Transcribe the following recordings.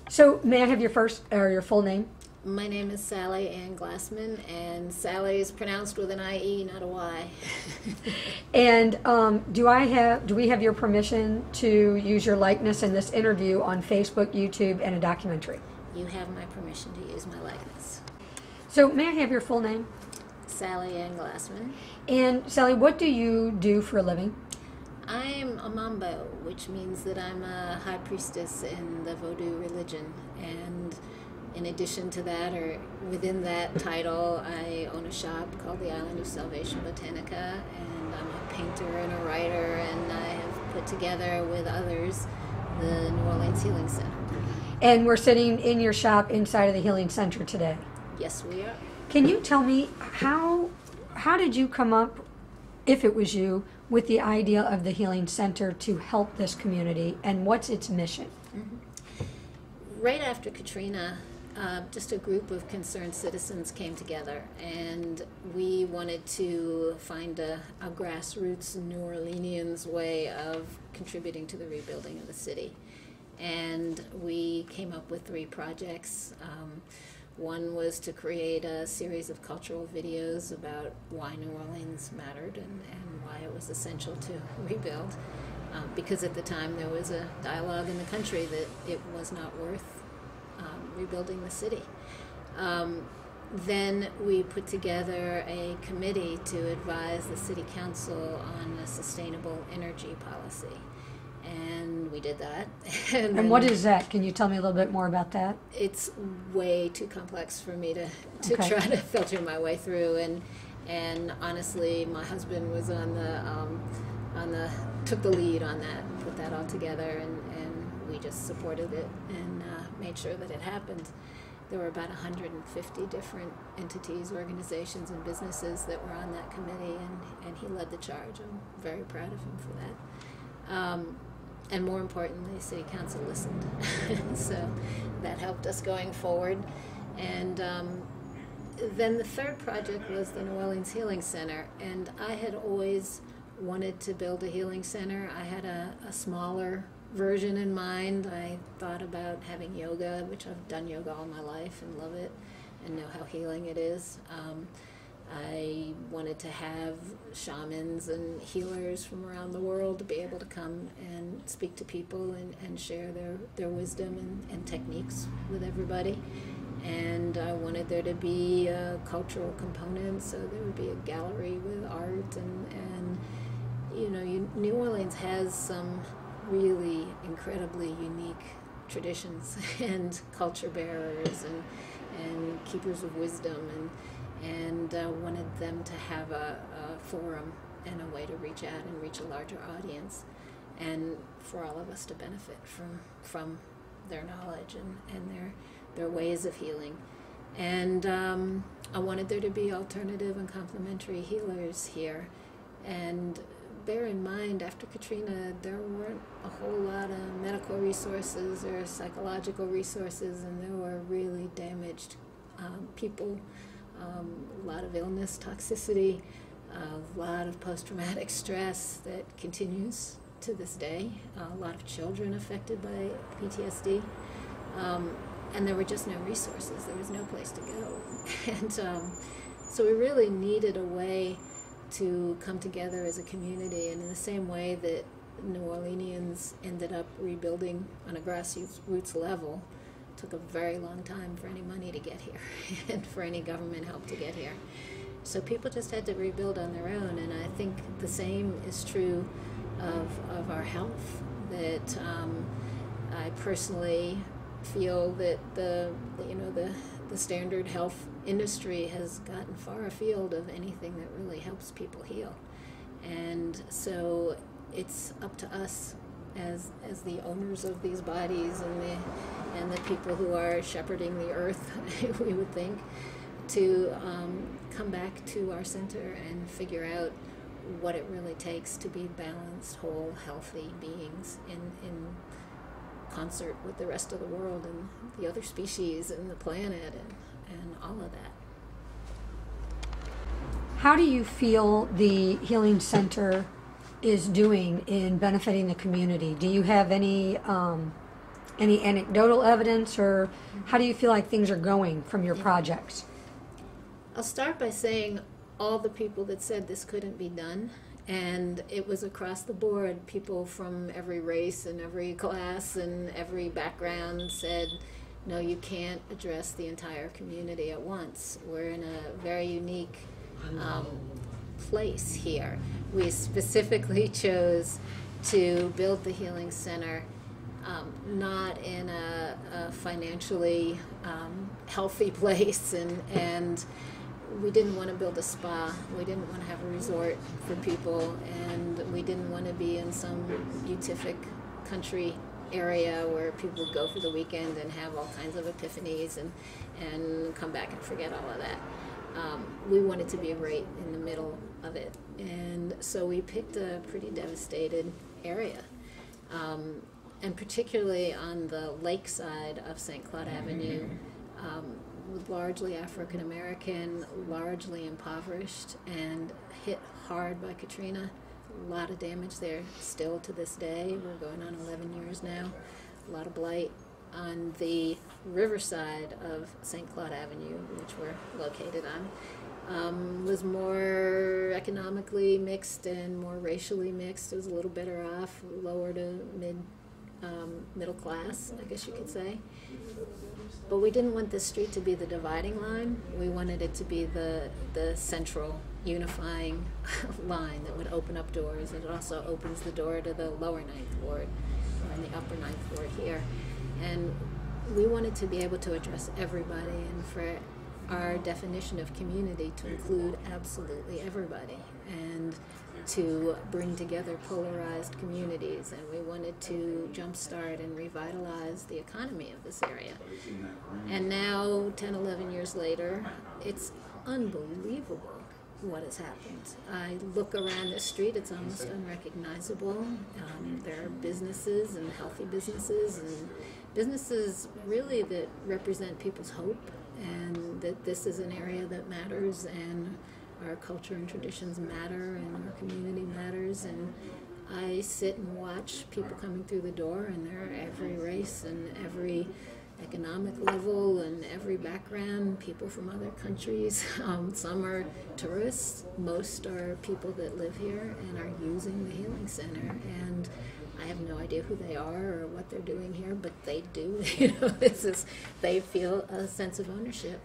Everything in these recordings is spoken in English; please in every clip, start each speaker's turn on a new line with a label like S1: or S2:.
S1: So may I have your first or your full name?
S2: My name is Sallie Ann Glassman, and Sally is pronounced with an I-E, not a Y.
S1: And do we have your permission to use your likeness in this interview on Facebook, YouTube, and a documentary?
S2: You have my permission to use my likeness.
S1: So may I have your full name?
S2: Sallie Ann Glassman.
S1: And Sally, what do you do for a living?
S2: I'm a mambo, which means that I'm a high priestess in the Vodou religion. And in addition to that, or within that title, I own a shop called the Island of Salvation Botanica, and I'm a painter and a writer, and I have put together with others the New Orleans Healing Center.
S1: And we're sitting in your shop inside of the Healing Center today.
S2: Yes, we are.
S1: Can you tell me how did you come up, if it was you, with the idea of the Healing Center to help this community, and what's its mission?
S2: Mm-hmm. Right after Katrina, just a group of concerned citizens came together, and we wanted to find a grassroots New Orleanians way of contributing to the rebuilding of the city. And we came up with 3 projects. One was to create a series of cultural videos about why New Orleans mattered and why it was essential to rebuild. Because at the time there was a dialogue in the country that it was not worth rebuilding the city. Then we put together a committee to advise the city council on a sustainable energy policy. And we did that.
S1: And what is that? Can you tell me a little bit more about that?
S2: It's way too complex for me to
S1: Okay.
S2: try to filter my way through. And honestly, my husband was took the lead on that, put that all together, and we just supported it and made sure that it happened. There were about 150 different entities, organizations, and businesses that were on that committee, and he led the charge. I'm very proud of him for that. And more importantly, City Council listened. So that helped us going forward. And then the third project was the New Orleans Healing Center. And I had always wanted to build a healing center. I had a smaller version in mind. I thought about having yoga, which I've done yoga all my life and love it and know how healing it is. I wanted to have shamans and healers from around the world to be able to come and speak to people and share their wisdom and techniques with everybody. And I wanted there to be a cultural component, so there would be a gallery with art and you know, New Orleans has some really incredibly unique traditions and culture bearers and keepers of wisdom, and wanted them to have a forum and a way to reach out and reach a larger audience, and for all of us to benefit from their knowledge and their ways of healing. And I wanted there to be alternative and complementary healers here. And bear in mind, after Katrina, there weren't a whole lot of medical resources or psychological resources, and there were really damaged people, a lot of illness, toxicity, a lot of post-traumatic stress that continues to this day, a lot of children affected by PTSD, and there were just no resources. There was no place to go. And so we really needed a way to come together as a community, and in the same way that New Orleanians ended up rebuilding on a grassroots level, it took a very long time for any money to get here and for any government help to get here. So people just had to rebuild on their own, and I think the same is true of our health, that I personally feel that the standard health industry has gotten far afield of anything that really helps people heal. And so it's up to us as the owners of these bodies and the people who are shepherding the earth, we would think, to come back to our center and figure out what it really takes to be balanced, whole, healthy beings in concert with the rest of the world and the other species and the planet and all of that.
S1: How do you feel the Healing Center is doing in benefiting the community? Do you have any any anecdotal evidence, or how do you feel like things are going from your projects?
S2: I'll start by saying all the people that said this couldn't be done, and it was across the board, people from every race and every class and every background said, no, you can't address the entire community at once. We're in a very unique place here. We specifically chose to build the Healing Center not in a financially healthy place, and we didn't want to build a spa. We didn't want to have a resort for people, and we didn't want to be in some beatific country area where people would go for the weekend and have all kinds of epiphanies and come back and forget all of that. We wanted to be right in the middle of it, and so we picked a pretty devastated area, and particularly on the lake side of St. Claude Avenue, largely African American, largely impoverished, and hit hard by Katrina. A lot of damage there still to this day. We're going on 11 years now. A lot of blight. On the riverside of St. Claude Avenue, which we're located on, was more economically mixed and more racially mixed. It was a little better off, lower to middle class, I guess you could say. But we didn't want this street to be the dividing line. We wanted it to be the central unifying line that would open up doors. It also opens the door to the lower 9th Ward, or in the upper 9th Ward here. And we wanted to be able to address everybody, and for our definition of community to include absolutely everybody, and to bring together polarized communities. And we wanted to jumpstart and revitalize the economy of this area. And now, 10, 11 years later, it's unbelievable what has happened. I look around the street, it's almost unrecognizable. There are businesses, and healthy businesses, and businesses really that represent people's hope, and that this is an area that matters, and our culture and traditions matter, and our community matters. And I sit and watch people coming through the door, and they're every race and every economic level and every background, people from other countries. Some are tourists, most are people that live here and are using the Healing Center, and I have no idea who they are or what they're doing here, but they do. They feel a sense of ownership.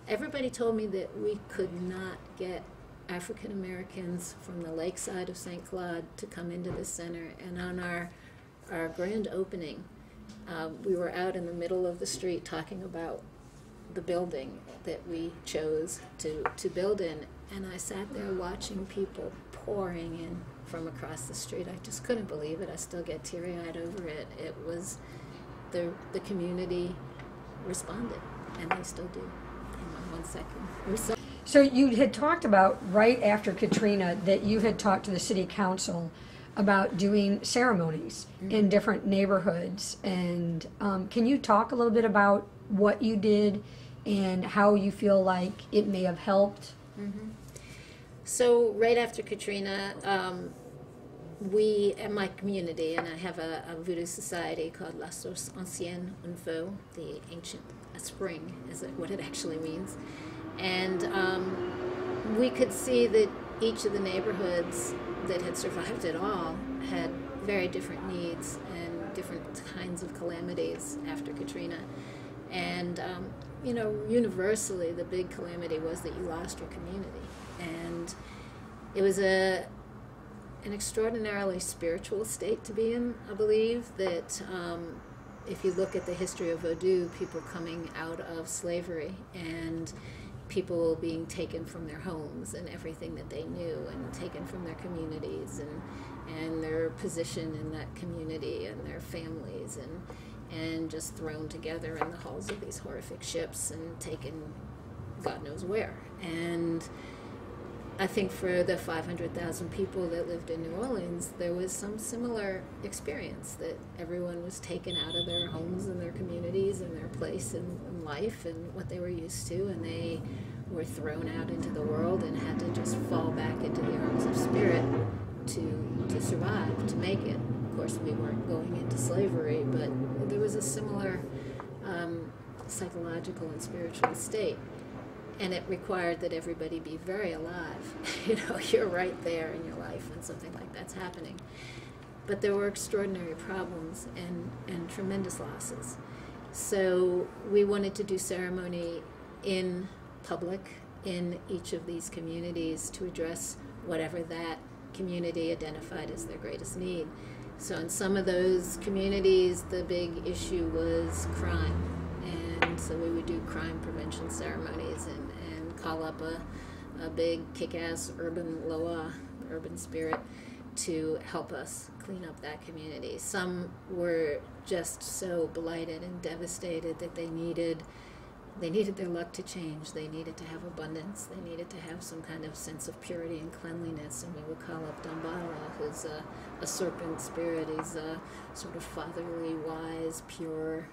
S2: Everybody told me that we could not get African Americans from the lakeside of St. Claude to come into this center, and on our grand opening, we were out in the middle of the street talking about the building that we chose to build in, and I sat there watching people pouring in from across the street. I just couldn't believe it. I still get teary-eyed over it. It was the community responded, and they still do. Hang on 1 second.
S1: So you had talked about, right after Katrina, that you had talked to the city council about doing ceremonies in different neighborhoods. And can you talk a little bit about what you did and how you feel like it may have helped?
S2: So right after Katrina, we, at my community, and I have a voodoo society called La Source Ancienne un Feu, the ancient spring is what it actually means. And we could see that each of the neighborhoods that had survived it all had very different needs and different kinds of calamities after Katrina. And, universally, the big calamity was that you lost your community. And it was an extraordinarily spiritual state to be in, I believe, that if you look at the history of Vodou, people coming out of slavery and people being taken from their homes and everything that they knew, and taken from their communities and their position in that community and their families, and just thrown together in the hulls of these horrific ships and taken God knows where. And I think for the 500,000 people that lived in New Orleans, there was some similar experience, that everyone was taken out of their homes and their communities and their place in life and what they were used to, and they were thrown out into the world and had to just fall back into the arms of spirit to survive, to make it. Of course, we weren't going into slavery, but there was a similar psychological and spiritual state. And it required that everybody be very alive. You know, you're right there in your life when something like that's happening. But there were extraordinary problems and tremendous losses. So we wanted to do ceremony in public in each of these communities to address whatever that community identified as their greatest need. So in some of those communities, the big issue was crime. And so we would do crime prevention ceremonies and call up a big kick-ass urban loa, urban spirit, to help us clean up that community. Some were just so blighted and devastated that they needed their luck to change. They needed to have abundance. They needed to have some kind of sense of purity and cleanliness. And we would call up Dambara, who's a serpent spirit. He's a sort of fatherly, wise, pure,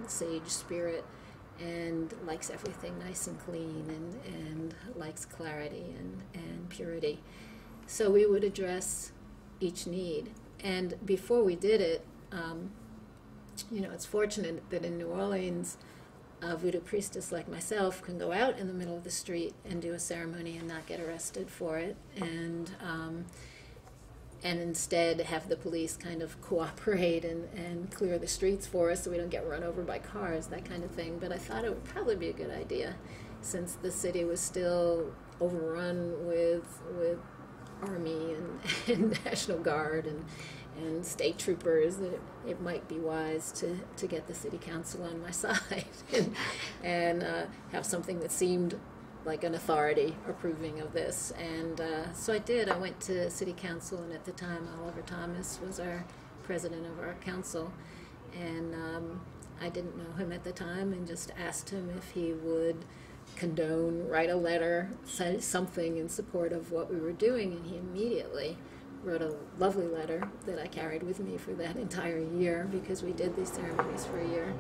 S2: sage spirit, and likes everything nice and clean, and likes clarity and purity. So we would address each need. And before we did it, you know, it's fortunate that in New Orleans, a voodoo priestess like myself can go out in the middle of the street and do a ceremony and not get arrested for it, and instead have the police kind of cooperate and clear the streets for us so we don't get run over by cars, that kind of thing. But I thought it would probably be a good idea, since the city was still overrun with Army and National Guard and state troopers, that it might be wise to get the city council on my side and have something that seemed like an authority approving of this. And so I did. I went to city council, and at the time Oliver Thomas was our president of our council, and I didn't know him at the time, and just asked him if he would condone, write a letter, say something in support of what we were doing, and he immediately wrote a lovely letter that I carried with me for that entire year, because we did these ceremonies for a year,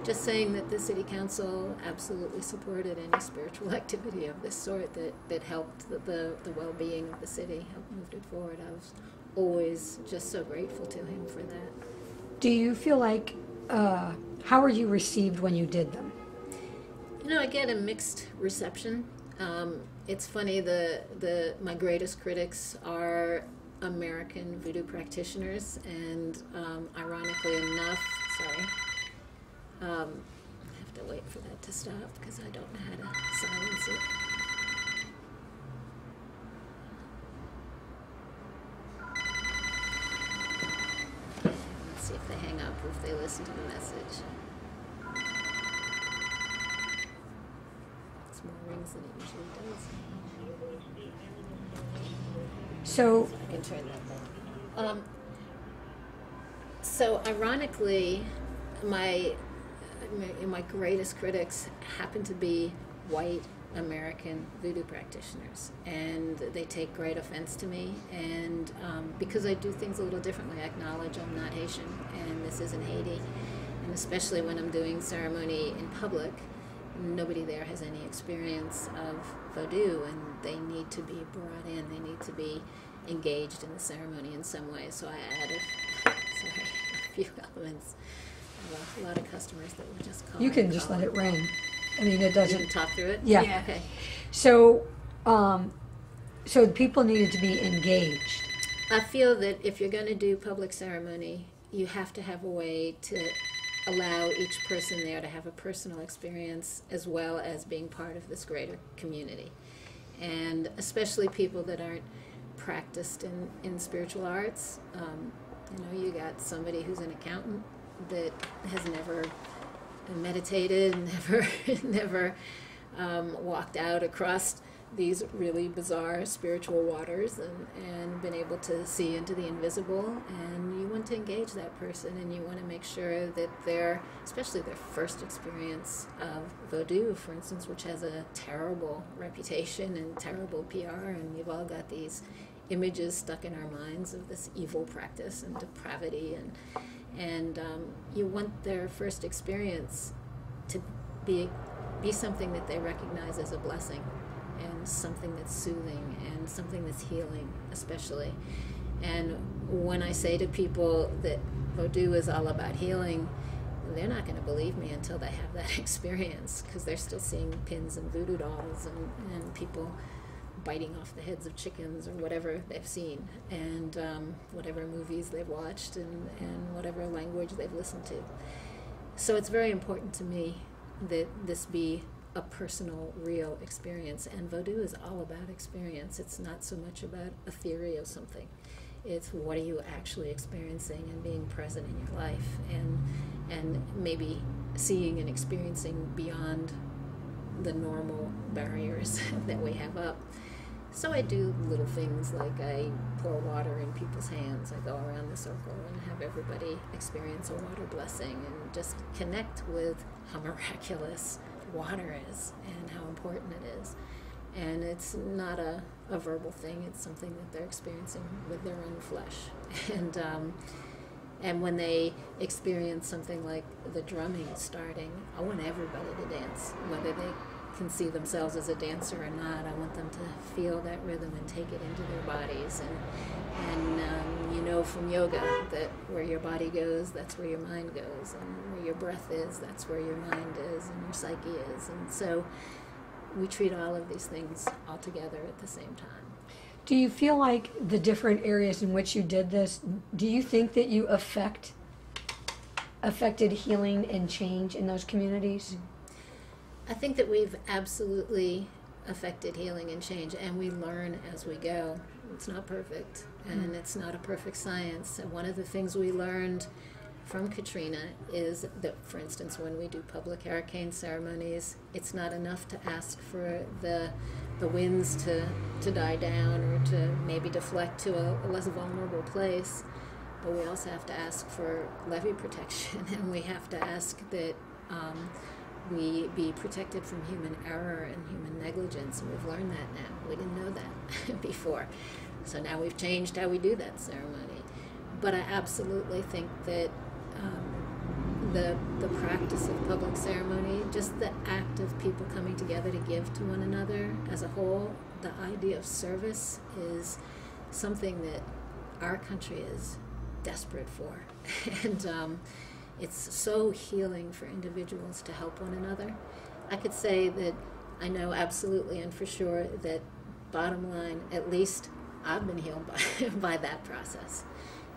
S2: just saying that the city council absolutely supported any spiritual activity of this sort that helped the well-being of the city, helped move it forward. I was always just so grateful to him for that.
S1: Do you feel like, how were you received when you did them?
S2: You know, I get a mixed reception. It's funny, my greatest critics are American voodoo practitioners, and ironically enough, I have to wait for that to stop because I don't know how to silence it. Let's see if they hang up or if they listen to the message. It's more rings than it usually does.
S1: So
S2: I can turn that down. So ironically, my greatest critics happen to be white American voodoo practitioners, and they take great offense to me, and because I do things a little differently. I acknowledge I'm not Haitian, and this isn't Haiti, and especially when I'm doing ceremony in public, nobody there has any experience of voodoo, and they need to be brought in, they need to be engaged in the ceremony in some way. So I added a few elements. A lot of customers that would just call.
S1: You can just let it ring. I mean, it doesn't.
S2: You can talk through it?
S1: Yeah.
S2: Okay.
S1: So, so people needed to be engaged.
S2: I feel that if you're going to do public ceremony, you have to have a way to allow each person there to have a personal experience as well as being part of this greater community. And especially people that aren't practiced in spiritual arts. You know, you got somebody who's an accountant that has never meditated, never walked out across these really bizarre spiritual waters and been able to see into the invisible. And you want to engage that person, and you want to make sure that especially their first experience of voodoo, for instance, which has a terrible reputation and terrible PR, and we've all got these images stuck in our minds of this evil practice and depravity, and you want their first experience to be something that they recognize as a blessing, and something that's soothing, and something that's healing, especially. And when I say to people that Vodou is all about healing, they're not going to believe me until they have that experience, because they're still seeing pins and voodoo dolls and people biting off the heads of chickens or whatever they've seen, and whatever movies they've watched, and whatever language they've listened to. So it's very important to me that this be a personal, real experience. And Vodou is all about experience. It's not so much about a theory of something. It's what are you actually experiencing and being present in your life, and maybe seeing and experiencing beyond the normal barriers that we have up. So I do little things like I pour water in people's hands. I go around the circle and have everybody experience a water blessing and just connect with how miraculous water is and how important it is. And it's not a verbal thing, it's something that they're experiencing with their own flesh. And when they experience something like the drumming starting, I want everybody to dance, whether they can see themselves as a dancer or not. I want them to feel that rhythm and take it into their bodies. And you know from yoga that where your body goes, that's where your mind goes, and where your breath is, that's where your mind is, and your psyche is. And so we treat all of these things all together at the same time.
S1: Do you feel like the different areas in which you did this, do you think that you affected healing and change in those communities?
S2: I think that we've absolutely affected healing and change, and we learn as we go. It's not perfect, and it's not a perfect science. And one of the things we learned from Katrina is that, for instance, when we do public hurricane ceremonies, it's not enough to ask for the winds to die down or to maybe deflect to a less vulnerable place, but we also have to ask for levee protection, and we have to ask that we be protected from human error and human negligence, and we've learned that now. We didn't know that before. So now we've changed how we do that ceremony. But I absolutely think that the practice of public ceremony, just the act of people coming together to give to one another as a whole, the idea of service is something that our country is desperate for. And it's so healing for individuals to help one another. I could say that I know absolutely and for sure that bottom line, at least I've been healed by that process.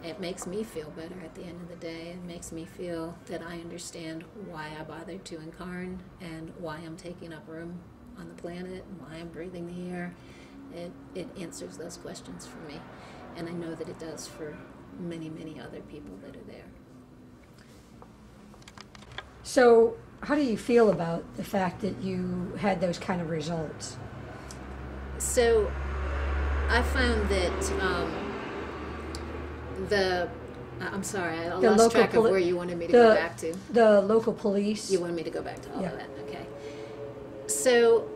S2: It makes me feel better at the end of the day. It makes me feel that I understand why I bothered to incarn and why I'm taking up room on the planet and why I'm breathing the air. It answers those questions for me. And I know that it does for many, many other people that are there.
S1: So how do you feel about the fact that you had those kind of results?
S2: So I found that I'm sorry, I lost track of where you wanted me to go back to.
S1: The local police.
S2: You wanted me to go back to all of that, okay. So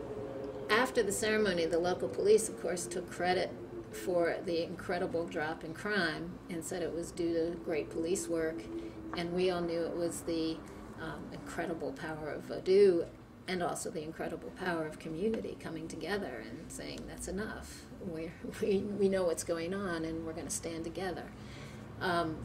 S2: after the ceremony, the local police, of course, took credit for the incredible drop in crime and said it was due to great police work, and we all knew it was the incredible power of Vodou and also the incredible power of community coming together and saying that's enough. We know what's going on and we're going to stand together. And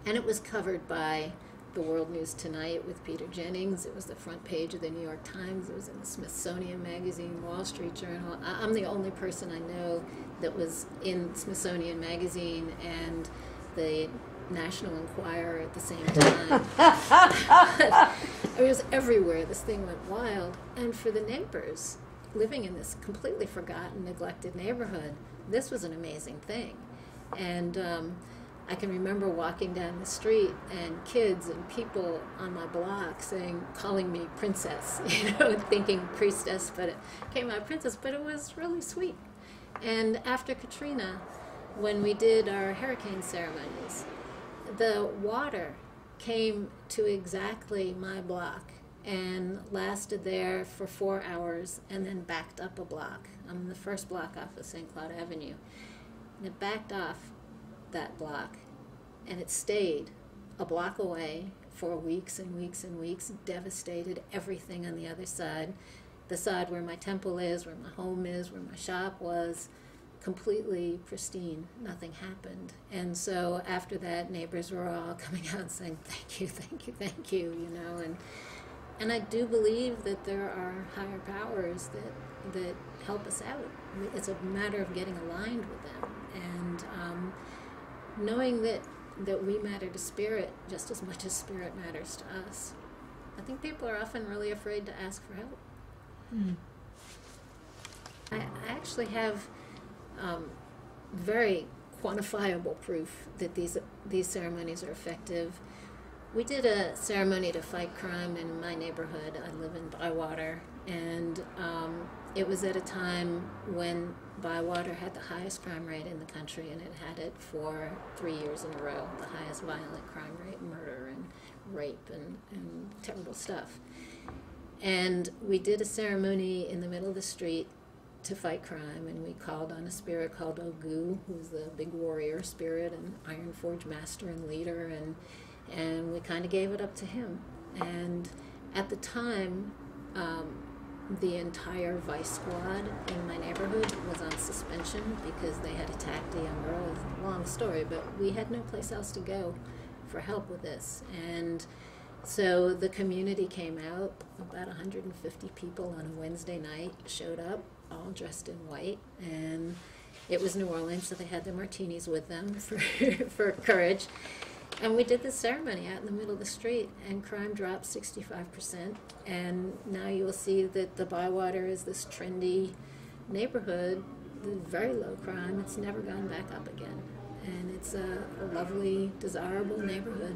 S2: it was covered by the World News Tonight with Peter Jennings. It was the front page of the New York Times. It was in the Smithsonian Magazine, Wall Street Journal. I'm the only person I know that was in Smithsonian Magazine and the National Enquirer at the same time. It was everywhere. This thing went wild. And for the neighbors living in this completely forgotten, neglected neighborhood, this was an amazing thing. And I can remember walking down the street and kids and people on my block calling me Princess, thinking Priestess, but it came out Princess, but it was really sweet. And after Katrina, when we did our hurricane ceremonies, the water came to exactly my block and lasted there for 4 hours and then backed up a block. I'm in the first block off of St. Cloud Avenue. And it backed off that block, and it stayed a block away for weeks and weeks and weeks, devastated everything on the other side. The side where my temple is, where my home is, where my shop was, completely pristine. Nothing happened. And so after that, neighbors were all coming out and saying, thank you, thank you, thank you, you know. And I do believe that there are higher powers that help us out. It's a matter of getting aligned with them and knowing that we matter to spirit just as much as spirit matters to us. I think people are often really afraid to ask for help. I actually have very quantifiable proof that these ceremonies are effective. We did a ceremony to fight crime in my neighborhood. I live in Bywater, and it was at a time when Bywater had the highest crime rate in the country, and it had it for 3 years in a row, the highest violent crime rate, murder and rape and terrible stuff. And we did a ceremony in the middle of the street to fight crime, and we called on a spirit called Ogu, who's the big warrior spirit and Iron Forge master and leader, and we kind of gave it up to him. And at the time, the entire vice squad in my neighborhood was on suspension because they had attacked a young girl. It's a long story, but we had no place else to go for help with this. And so the community came out, about 150 people on a Wednesday night showed up, all dressed in white, and it was New Orleans, so they had their martinis with them for courage. And we did this ceremony out in the middle of the street, and crime dropped 65%. And now you will see that the Bywater is this trendy neighborhood with very low crime. It's never gone back up again. And it's a lovely, desirable neighborhood.